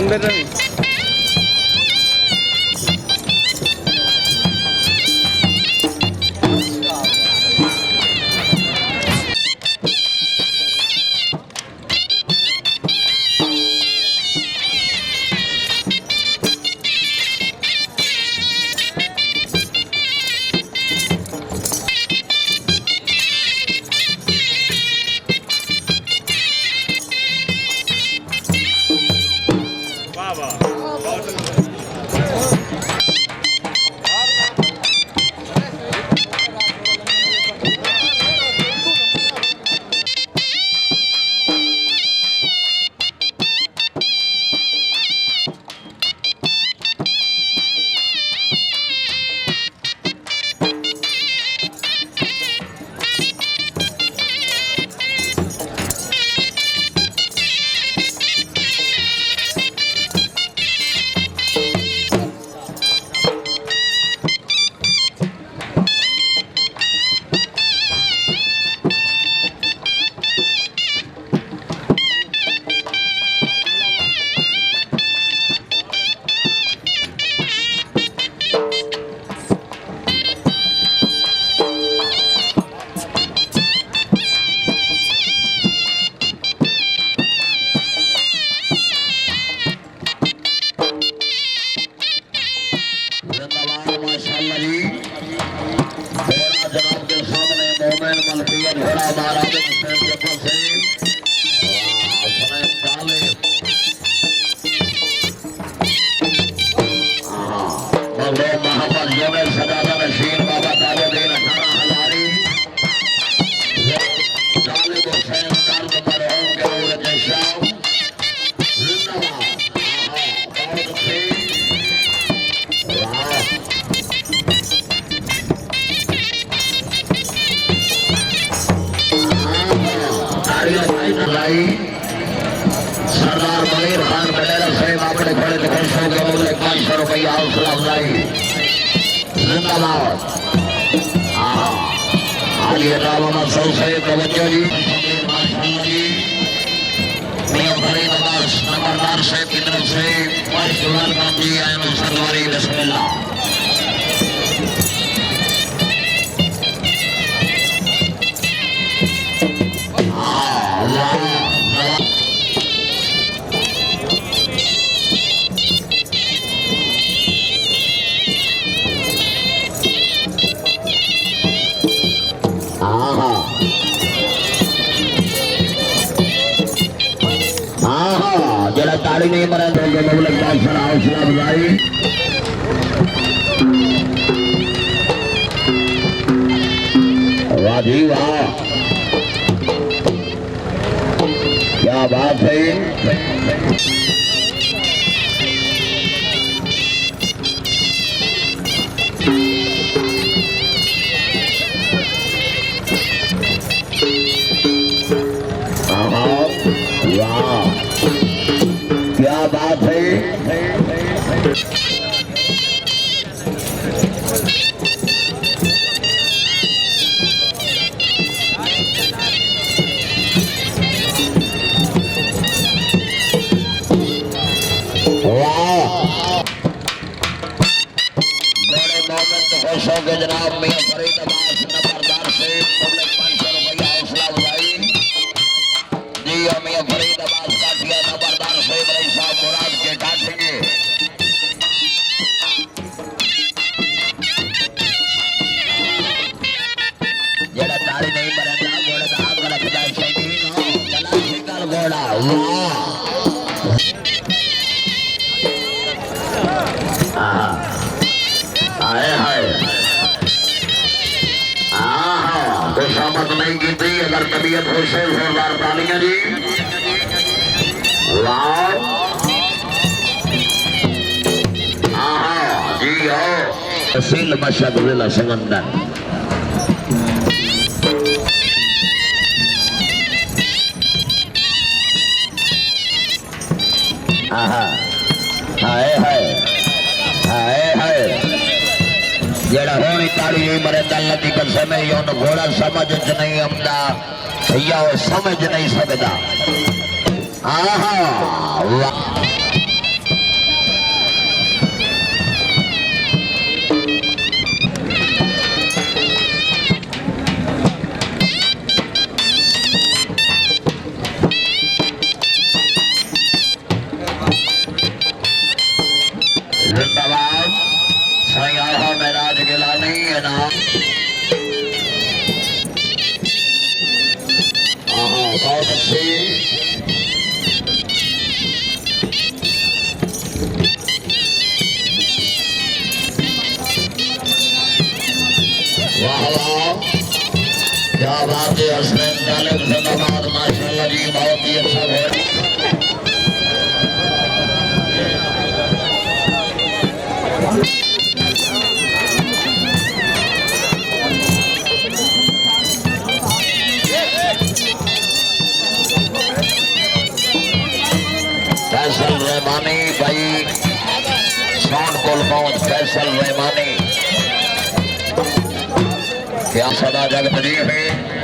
अंदर रही सरदार मनीर खान मडेरा साहब अपने बड़े खुशों के मुझे 500 रुपया हौसला अफजाई जिंदाबाद। आलिया रामा सौ से तवज्जो जी माशाअल्लाह जी मियां फरीदाबाद नंबरदार साहब की तरफ से माशाअल्लाह जी आए सरदारी बिस्मिल्लाह। जरा ताड़ी नहीं मरा तो लगता है सर हौसला अफजाई। वाह जी वाह क्या बात है। क्या बात है। बड़े मोमेंट खुशों के जनाब मियां फरीदाबाद नंबरदार से 500 रुपया हौसला अफजाई जी। मियां फरीदाबाद काठिया नंबरदार से बड़े साहब मुराद के काटेंगे। जेड़ा ताड़ी नहीं बरेगा घोड़े का आग रखता है शकीन हो चला निकल घोड़ा। वाह आए हाय खुशामद नहीं की थी अगर तबीयत खुश है जोरदार तालियां जी। वाह जी हो तहसील मशहद जिला समंदर। हाय हाय हाय हाय जेड़ा होनी ताड़ी नहीं मरे दल की कसम है यो घोड़ा समझ नहीं आमदा या समझ नहीं सकता। वाह वाह, क्या बात है। हसनैन तालिब जिंदाबाद, माशाल्लाह जी, बहुत ही अच्छा है। फैसल रहमानी भाई साउंड कोल पहुंच, फैसल रहमानी क्या सदा जग तरीफ है।